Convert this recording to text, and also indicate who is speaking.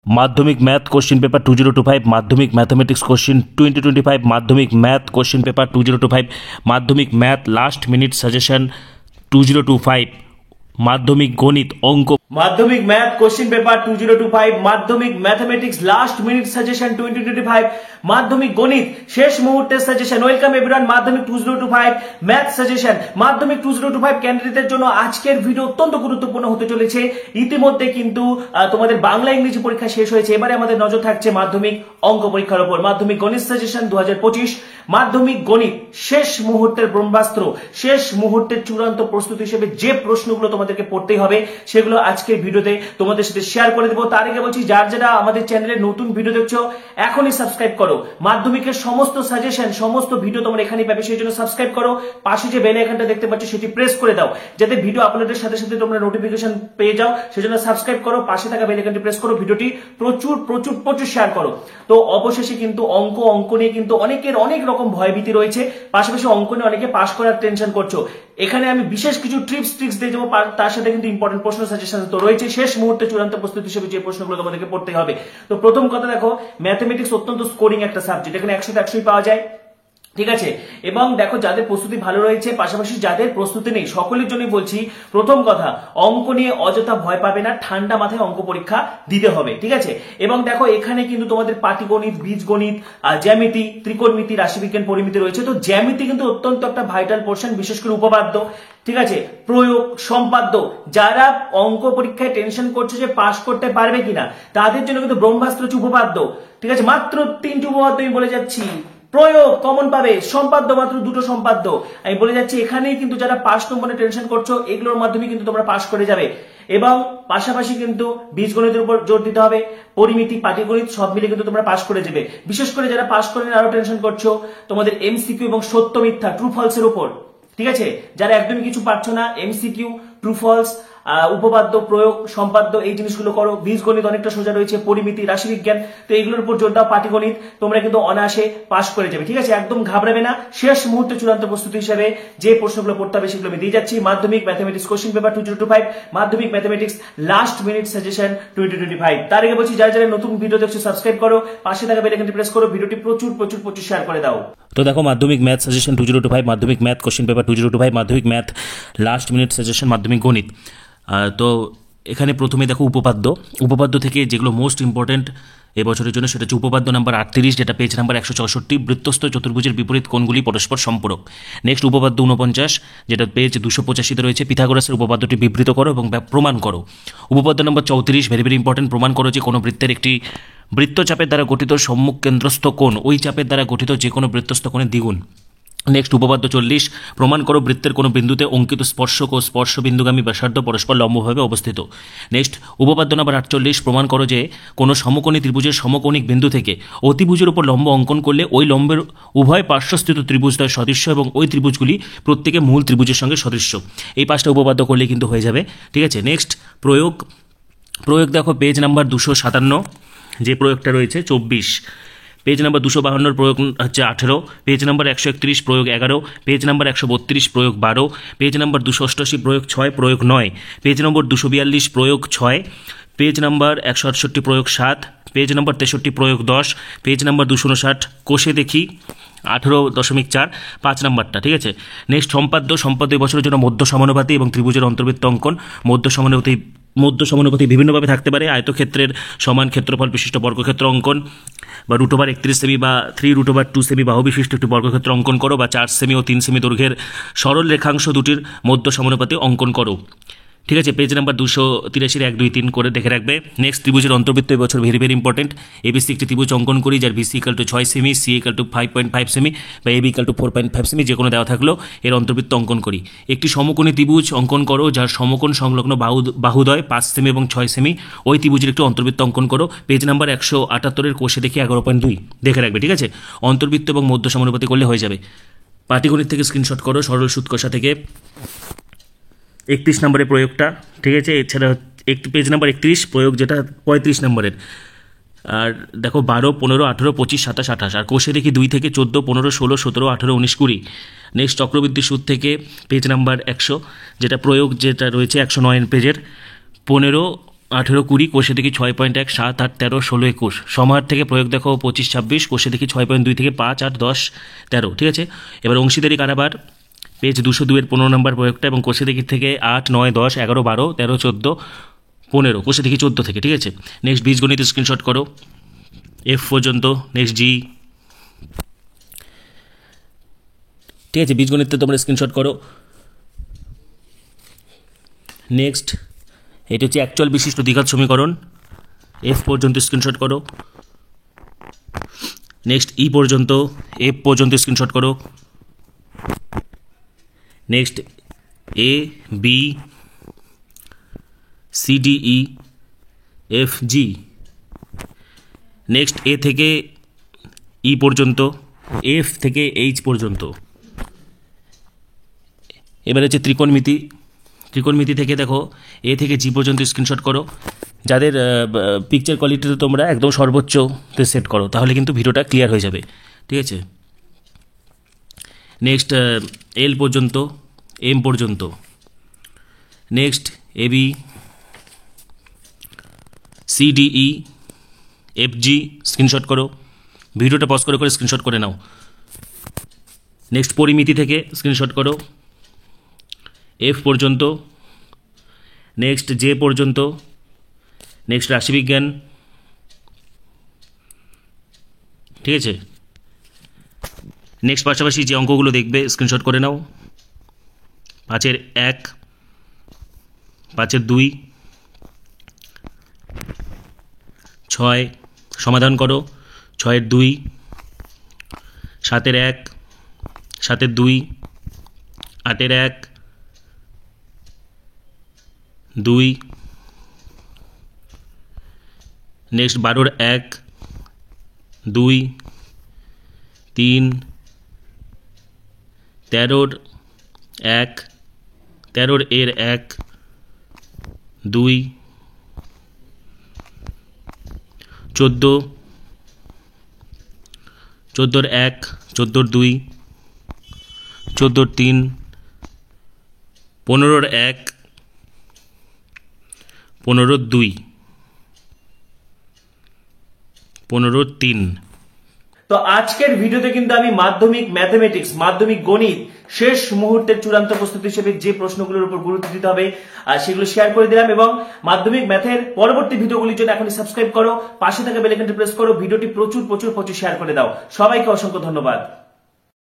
Speaker 1: माध्यमिक math question paper 2025 माध्यमिक mathematics question 2025 माध्यमिक मैथ क्वेश्चन पेपर 2025 माध्यमिक मैथ लास्ट मिनट सजेशन 2025 माध्यमिक गणित अंक माध्यमिक मैथ क्वेश्चन पेपर 2025 माध्यमिक मैथमेटिक्स लास्ट मिनट सजेशन 2025 माध्यमिक गणित शेष मुहूर्तेर सजेशन वेलकाम एवरीवन माध्यमिक 2025 मैथ सजेशन माध्यमिक 2025 ক্যান্ডিডেটদের জন্য আজকের ভিডিও অত্যন্ত গুরুত্বপূর্ণ হতে চলেছে। ইতিমধ্যে কিন্তু তোমাদের বাংলা ইংরেজি পরীক্ষা শেষ হয়েছে, এবারে আমাদের নজর থাকছে মাধ্যমিক অঙ্ক পরীক্ষার উপর। মাধ্যমিক গণিত সাজেশন 2025 মাধ্যমিক গণিত শেষ মুহূর্তের ব্রহ্মাস্ত্র, শেষ মুহূর্তের চূড়ান্ত প্রস্তুতি হিসেবে যে প্রশ্নগুলো তোমাদেরকে পড়তেই হবে সেগুলো আজকের ভিডিওতে তোমাদের সাথে শেয়ার করে দেব। তার আগে বলছি, যারা আমাদের চ্যানেলে নতুন ভিডিও দেখছো এখনই সাবস্ক্রাইব করো। মাধ্যমিকের সমস্ত সাজেশন সমস্ত ভিডিও তোমরা এখানেই পাবে, সেই জন্য সাবস্ক্রাইব করো। পাশে যে বেল আইকনটা দেখতে পাচ্ছ সেটি প্রেস করে দাও যাতে ভিডিও আপলোডের সাথে সাথে তোমরা নোটিফিকেশন পেয়ে যাও। সেজন্য সাবস্ক্রাইব করো, পাশে থাকা বেল আইকনটি প্রেস করো, ভিডিওটি প্রচুর প্রচুর প্রচুর শেয়ার করো। তো অবশেষে কিন্তু অঙ্ক নিয়ে কিন্তু অনেকের অনেক রকম ভয়ভীতি রয়েছে, পাশাপাশি অঙ্ক নিয়ে অনেকে পাস করার টেনশন করছো। এখানে আমি বিশেষ কিছু ট্রিক্স দিয়ে যাবো, তার সাথে কিন্তু ইম্পর্টেন্ট প্রশ্ন সাজেশন তো রয়েছে। শেষ মুহূর্তে চূড়ান্ত প্রস্তুতি হিসেবে যে প্রশ্নগুলো তোমাদেরকে পড়তে হবে। তো প্রথম কথা দেখো, ম্যাথমেটিক্স অত্যন্ত স্কোরিং একটা সাবজেক্ট, এখানে 100-100 পাওয়া যায়, ঠিক আছে। এবং দেখো, যাদের প্রস্তুতি ভালো রয়েছে পাশাপাশি যাদের প্রস্তুতি নেই সকলের জন্যই বলছি, প্রথম কথা অঙ্ক নিয়ে অযথা ভয় পাবে না, ঠান্ডা মাথায় অঙ্ক পরীক্ষা দিতে হবে, ঠিক আছে। এবং দেখো, এখানে কিন্তু তোমাদের পাটিগণিত, বীজগণিত, জ্যামিতি, ত্রিকোণমিতি, রাশিবিজ্ঞান, পরিমিতি রয়েছে। তো জ্যামিতি কিন্তু অত্যন্ত একটা ভাইটাল পোর্শন, বিশেষ করে উপপাদ্য, ঠিক আছে, প্রয়োগ, সম্পাদ্য। যারা অঙ্ক পরীক্ষায় টেনশন করছে যে পাস করতে পারবে কিনা তাদের জন্য কিন্তু ব্রহ্মাস্ত্র হচ্ছে উপপাদ্য, ঠিক আছে। মাত্র 3টি উপপাদ্য আমি বলে যাচ্ছি, প্রয়োগ কমন পাবে, সম্পাদ্য মাত্র 2টো সম্পাদ্য আমি বলে যাচ্ছি। এখানেই কিন্তু যারা পাস নম্বরে টেনশন করছো এগুলোর মাধ্যমে কিন্তু তোমরা পাস করে যাবে। এবং পাশাপাশি কিন্তু বীজগণিতের উপর জোর দিতে হবে, পরিমিতি, পাটিগণিত সব মিলে কিন্তু তোমরা পাস করে যাবে। বিশেষ করে যারা পাস করেন আরো টেনশন করছো তোমাদের এমসিকিউ এবং সত্য মিথ্যা, ট্রু ফলস এর উপর, ঠিক আছে। যারা একদমই কিছু পারছো না, এমসিকিউ, ট্রু ফলস, উপপাদ্য, প্রয়োগ, সম্পাদ্য এই জিনিসগুলো করো। বীজগণিত অনেকটা সোজা রয়েছে, পরিমিতি, রাশিবিজ্ঞান, তো এইগুলোর উপর জোর দাও। পাটিগণিত তোমরা কিন্তু অনায়াসে পাস করে যাবে, ঠিক আছে। একদম ঘাবড়াবে না। শেষ মুহূর্তে চূড়ান্ত প্রস্তুতি হিসেবে যে প্রশ্নগুলো পড়তে হবে সেগুলো আমি দিয়ে যাচ্ছি। মাধ্যমিক ম্যাথমেটিক্স কোশ্চেন পেপার 2025 মাধ্যমিক ম্যাথমেটিক্স লাস্ট মিনিট সাজেশন 2025। তার আগে বলছি, যারা নতুন ভিডিও দেখছো সাবস্ক্রাইব করো, পাশে থাকা বেল আইকনটি প্রেস করো, ভিডিওটি প্রচুর প্রচুর প্রচুর শেয়ার করে দাও। তো দেখো, মাধ্যমিক ম্যাথ সাজেশন 2025 মাধ্যমিক ম্যাথ কোশ্চেন পেপার 2025 মাধ্যমিক ম্যাথ লাস্ট মিনিট সাজেশন মাধ্যমিক গণিত। তো এখানে প্রথমে দেখো উপপাদ্য থেকে যেগুলো মোস্ট ইম্পর্টেন্ট এবছরের জন্য সেটা হচ্ছে উপপাদ্য নাম্বার 38, যেটা পেজ নাম্বার 164, বৃত্তস্থ চতুর্ভুজের বিপরীত কোণগুলি পরস্পর সম্পূরক। নেক্সট উপপাদ্য 49, যেটা পেজ 285 রয়েছে, পিথাগোরাসের উপপাদ্যটি বিবৃত করো এবং প্রমাণ করো। উপপাদ্য নাম্বার 34, ভেরি ভেরি ইম্পর্টেন্ট, প্রমাণ করো যে কোনো বৃত্তের একটি বৃত্তচাপের দ্বারা গঠিত সম্মুখ কেন্দ্রস্থ কোণ ওই চাপের দ্বারা গঠিত যে কোনো বৃত্তস্থ কোণের দ্বিগুণ। নেক্সট উপপাদ্য 40, প্রমাণ করো বৃত্তের কোনো বিন্দুতে অঙ্কিত স্পর্শক ও স্পর্শ বিন্দুগামী ব্যাসার্ধ পরস্পর লম্বভাবে অবস্থিত। নেক্সট উপপাদ্য নাম্বার 48, প্রমাণ করো যে কোনো সমকোণী ত্রিভুজের সমকোণিক বিন্দু থেকে অতিভুজের উপর লম্ব অঙ্কন করলে ওই লম্বের উভয় পার্শ্বস্থিত ত্রিভুজদ্বয় সদৃশ্য এবং ওই ত্রিভুজগুলি প্রত্যেকে মূল ত্রিভুজের সঙ্গে সদৃশ্য। এই 5টা উপপাদ্য করলে কিন্তু হয়ে যাবে, ঠিক আছে। নেক্সট প্রয়োগ দেখো, পেজ নাম্বার 257, যে প্রয়োগটা রয়েছে 24, পেজ নাম্বার 252 প্রয়োগ হচ্ছে 18, পেজ নাম্বার 131 প্রয়োগ 11, পেজ নাম্বার 132 প্রয়োগ 12, পেজ নাম্বার 288 প্রয়োগ 6 প্রয়োগ 9, পেজ নম্বর 242 প্রয়োগ 6, পেজ নাম্বার 168 প্রয়োগ 7, পেজ নাম্বার 63 প্রয়োগ 10, পেজ নাম্বার 259 কোষে দেখি 18.4 5 নাম্বারটা, ঠিক আছে। নেক্সট সম্পাদ্য বছরের জন্য মধ্য সমানুপাতি এবং ত্রিভুজের অন্তর্বৃত্ত অঙ্কন। মধ্য সমানুপাতি বিভিন্নভাবে থাকতে পারে, আয়তক্ষেত্রের সমান ক্ষেত্রফল বিশিষ্ট বর্গক্ষেত্র অঙ্কন, বা √31 সেমি বা 3√2 সেমি বাহু বিশিষ্ট একটি বর্গক্ষেত্র অঙ্কন করো, বা 4 সেমি ও 3 সেমি দৈর্ঘ্যের সরল রেখাংশ দুটির মধ্য সমানুপাতি অঙ্কন করো, ঠিক আছে। পেজ নাম্বার 283 1 2 3 করে দেখে রাখবে। নেক্সট ত্রিভুজের অন্তর্বৃত্ত এবছর ভেরি ভেরি ইম্পর্টেন্ট। এবিসি একটি ত্রিভুজ অঙ্কন করি যার বিসি = 6 সেমি, সি = 5.5 সেমি বা এবি = 4.5 সেমি, যে কোনো দেওয়া থাকলো এর অন্তর্বৃত্ত অঙ্কন করি। একটি সমকোণী ত্রিভুজ অঙ্কন করো যার সমকোণ সংলগ্ন বাহুদ্বয় 5 সেমি এবং 6 সেমি, ওই ত্রিভুজের একটি অন্তর্বৃত্ত অঙ্কন করো। পেজ নাম্বার 178 কোষে দেখি 11.2 দেখে রাখবে, ঠিক আছে। অন্তর্বৃত্ত এবং মধ্য সমানুপাতি করলে হয়ে যাবে। পাটিগণিত থেকে স্ক্রিনশট করো, সরল সুদ কষা থেকে 31 নম্বরের প্রয়োগটা, ঠিক আছে। এছাড়া পেজ নাম্বার 31 প্রয়োগ, যেটা 35 নম্বরের। আর দেখো 12, 15, 18, 25, 27, 28, আর কোষে দেখি 2 থেকে 14, 15, 16, 17, 18, 19, 20। নেক্সট চক্রবৃদ্ধি সুদ থেকে পেজ নাম্বার 100, যেটা প্রয়োগ, যেটা রয়েছে 109 পেজের, 15, 18-20, কোষে দেখি 6.1, 7, 8, 13, 16, 21। সমাহার থেকে প্রয়োগ দেখো 25-26, কোষে দেখি 6.2 থেকে 5, 8, 10, 13। ঠিক আছে, এবার অংশীদারি কারবার পেজ 202-এর 15 নম্বর প্রয়োগটা, এবং কোষে দেখি থেকে 8, 9, 10, 11, 12, 13, 14, 15, কোষে দেখি 14 থেকে। ঠিক আছে, নেক্সট বীজগণিত স্ক্রিনশট করো এফ পর্যন্ত। নেক্সট জি। ঠিক আছে, বীজগণিতটা তোমরা স্ক্রিনশট করো। নেক্সট এটি হচ্ছে অ্যাকচুয়াল বিশিষ্ট দ্বিঘাত সমীকরণ, এফ পর্যন্ত স্ক্রিনশট করো। নেক্সট ই পর্যন্ত, এফ পর্যন্ত স্ক্রিনশট করো। Next A B C D E F G. Next A থেকে ই পর্যন্ত, এফ থেকে এইচ পর্যন্ত। এবার হচ্ছে ত্রিকোণমিতি। ত্রিকোণমিতি থেকে দেখো এ থেকে জি পর্যন্ত স্ক্রিনশট করো। যাদের পিকচার কোয়ালিটিতে তোমরা একদম সর্বোচ্চতে সেট করো, তাহলে কিন্তু ভিডিওটা ক্লিয়ার হয়ে যাবে। ঠিক আছে, নেক্সট এল পর্যন্ত, এম পর্যন্ত। Next A B C D E F G, screenshot করো। ভিডিওটা পজ করে করে স্ক্রিনশট করে নাও। নেক্সট পরিমিতি থেকে স্ক্রিনশট করো এফ পর্যন্ত। নেক্সট জে পর্যন্ত। নেক্সট রাশিবিজ্ঞান। ঠিক আছে, নেক্সট পাশাপাশি যে অঙ্কগুলো দেখবে স্ক্রিনশট করে নাও। 5-এর 1, 5-এর 2, 6 সমাধান করো। 6-এর 2, 7-এর 1, 7-এর 2, 8-এর 1, 2। নেক্সট 12-এর 1, 2, 3, 13-এর 1, 13-এর 1, 2, 14, 14-এর 1, 14-এর 2, 14-এর 3, 15-এর 1, 15-এর 2, 15-এর 3। তো আজকের ভিডিওতে কিন্তু আমি মাধ্যমিক ম্যাথমেটিক্স, মাধ্যমিক গণিত শেষ মুহূর্তের চূড়ান্ত প্রস্তুতি হিসেবে যে প্রশ্নগুলোর উপর গুরুত্ব দিতে হবে সেগুলো শেয়ার করে দিলাম। এবং মাধ্যমিক ম্যাথের পরবর্তী ভিডিওগুলির জন্য এখনই সাবস্ক্রাইব করো, পাশে থাকা বেল আইকনটি প্রেস করো, ভিডিওটি প্রচুর শেয়ার করে দাও। সবাইকে অসংখ্য ধন্যবাদ।